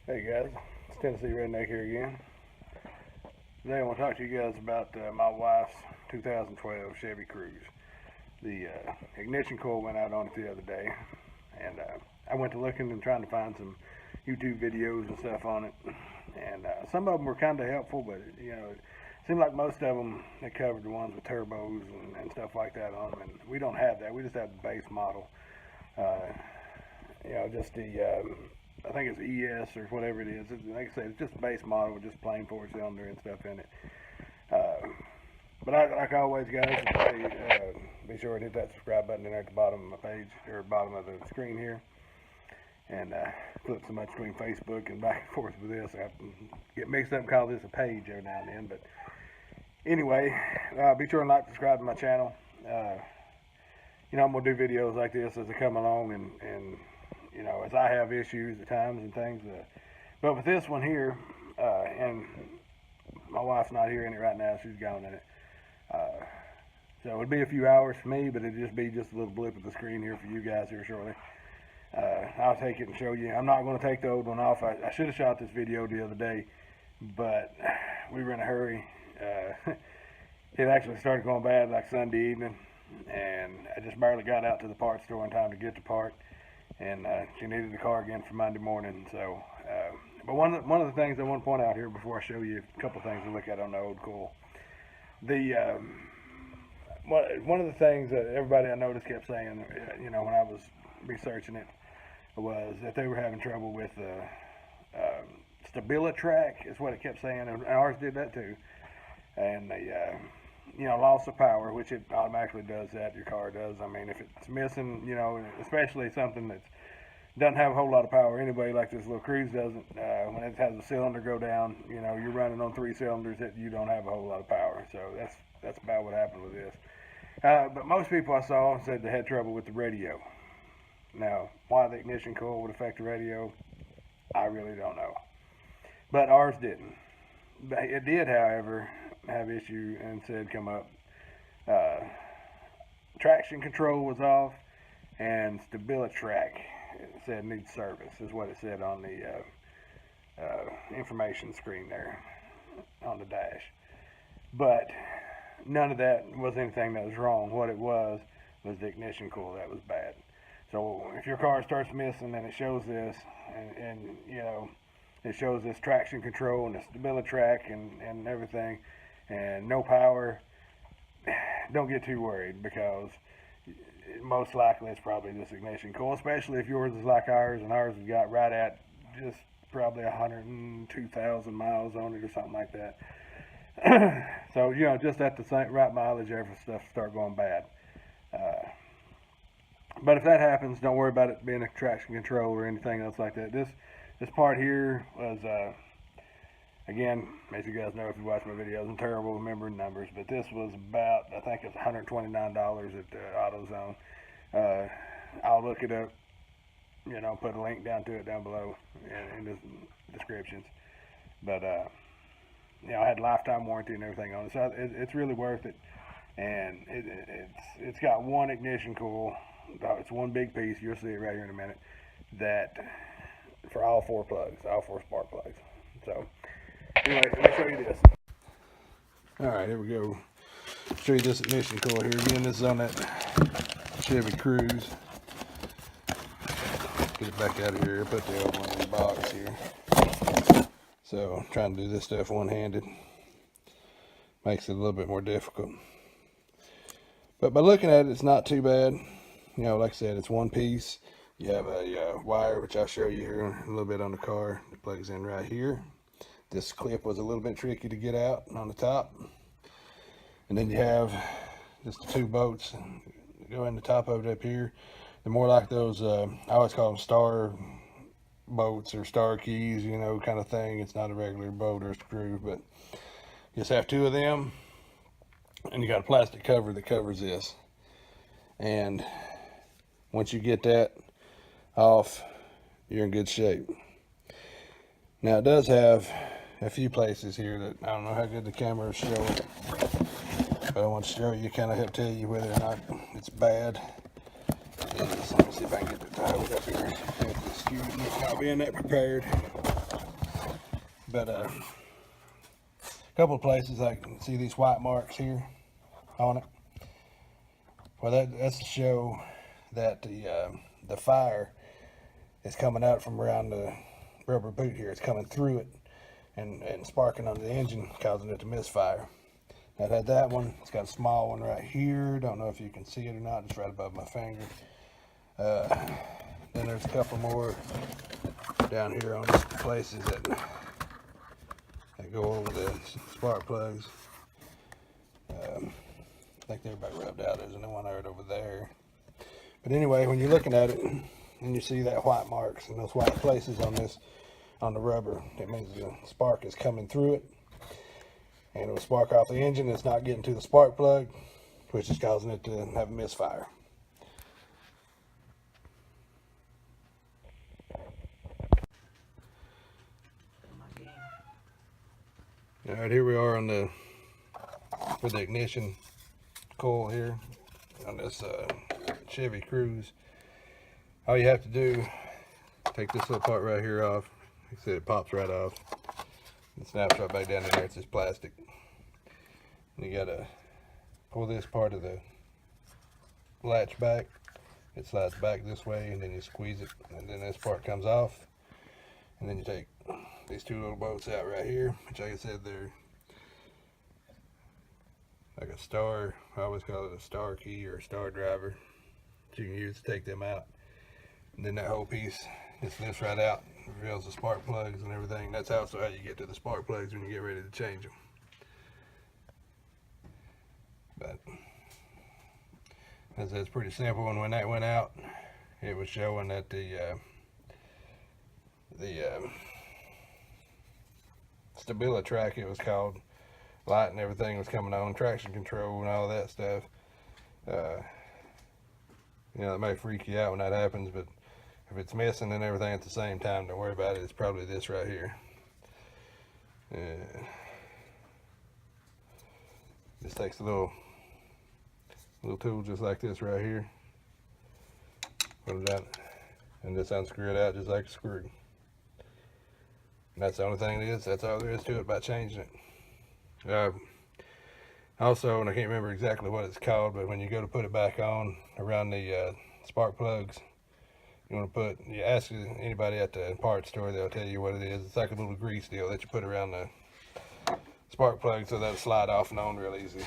Hey guys, it's Tennessee Redneck here again. Today I want to talk to you guys about my wife's 2012 Chevy Cruze. The ignition coil went out on it the other day, and I went to looking and trying to find some YouTube videos and stuff on it, and some of them were kind of helpful, but it seemed like most of them, they covered the ones with turbos and stuff like that on them, and we don't have that. We just have the base model. Just the I think it's ES or whatever it is. Like I said, it's just a base model with just plain four cylinder and stuff in it. But like always, guys, be sure to hit that subscribe button there at the bottom of my page, or bottom of the screen here. And flip so much between Facebook and back and forth with this. I have to get mixed up and call this a page every now and then. But anyway, be sure to like, subscribe to my channel. I'm going to do videos like this as they come along, and as I have issues at times and things. But with this one here, and my wife's not here in it right now, she's gone in it. So it'd be a few hours for me, but it'd just be just a little blip of the screen here for you guys here shortly. I'll take it and show you. I'm not going to take the old one off. I should have shot this video the other day, but we were in a hurry. It actually started going bad like Sunday evening, and I just barely got out to the parts store in time to get the part. And she needed the car again for Monday morning. So, but one of the things I want to point out here before I show you a couple things to look at on the old coil, one of the things that everybody I noticed kept saying, when I was researching it, was that they were having trouble with stability-track is what it kept saying, and ours did that too. And the loss of power, which it automatically does that, your car does. I mean, if it's missing, especially something that doesn't have a whole lot of power anyway, like this little Cruze doesn't, when it has a cylinder go down, you're running on 3 cylinders, that you don't have a whole lot of power. So that's about what happened with this. But most people I saw said they had trouble with the radio. Now, why the ignition coil would affect the radio, I really don't know. But ours didn't. It did, however, have issue and said come up. Traction control was off, and stability track, it said needs service, is what it said on the information screen there on the dash. But none of that was anything that was wrong. What it was the ignition coil that was bad. So if your car starts missing and it shows this, and it shows this traction control and the stability track and everything, and no power, don't get too worried, because most likely it's probably this ignition coil, especially if yours is like ours, and ours has got right at just probably 102,000 miles on it or something like that. So, just at the right mileage there for stuff to start going bad. But if that happens, don't worry about it being a traction control or anything else like that. This part here was, again, as you guys know if you watch my videos, I'm terrible remembering numbers, but this was about, I think it's $129 at AutoZone. I'll look it up, put a link down to it down below in the descriptions. But, I had lifetime warranty and everything on it, so it's really worth it. And it's got one ignition coil. It's one big piece. You'll see it right here in a minute. That for all 4 plugs, all 4 spark plugs. So anyway, let me show you this. All right, here we go. Show you this ignition coil here again. This is on that Chevy Cruze. Get it back out of here. Put the old one in the box here. So I'm trying to do this stuff one-handed. Makes it a little bit more difficult. But by looking at it, it's not too bad. Like I said, it's one piece. You have a wire, which I'll show you here a little bit on the car. It plugs in right here. This clip was a little bit tricky to get out on the top. And then you have just the 2 bolts that go in the top of it up here. They're more like those, I always call them star bolts or star keys, kind of thing. It's not a regular bolt or screw, but you just have 2 of them. And you got a plastic cover that covers this. And once you get that off, you're in good shape. Now it does have a few places here that I don't know how good the camera will show it, but I want to show you, kind of help tell you whether or not it's bad. Let me see if I can get the tile up here. Excuse me for not being that prepared. But a couple of places I can see these white marks here on it. Well, that's to show that the fire is coming out from around the rubber boot here. It's coming through it and sparking on the engine, causing it to misfire. I've had that one. It's got a small one right here. Don't know if you can see it or not. Just right above my finger. Then there's a couple more down here on these places that go over the spark plugs. I think they're about rubbed out. There's another one right over there. But anyway, when you're looking at it and you see that white marks and those white places on the rubber, it means the spark is coming through it, and it will spark off the engine. It's not getting to the spark plug, which is causing it to have a misfire. All right, here we are on for the ignition coil here on this Chevy Cruze. All you have to do, take this little part right here off. Like I said, it pops right off. It snaps right back down in there. It's just plastic. And you gotta pull this part of the latch back. It slides back this way, and then you squeeze it, and then this part comes off. And then you take these two little bolts out right here, which, like I said, they're like a star. I always call it a star key or a star driver that you can use to take them out. And then that whole piece just lifts right out, reveals the spark plugs and everything. That's also how you get to the spark plugs when you get ready to change them. But as it's pretty simple, and when that went out, it was showing that the stability track, it was called, light and everything was coming on, traction control and all that stuff. You know, it may freak you out when that happens, but if it's missing and everything at the same time, don't worry about it. It's probably this right here. This takes a little tool just like this right here. Put it out, and just unscrew it out just like a screw. And that's the only thing it is. That's all there is to it about changing it. Also, and I can't remember exactly what it's called, but when you go to put it back on around the spark plugs, you ask anybody at the parts store, they'll tell you what it is. It's like a little grease deal that you put around the spark plug so that'll slide off and on real easy.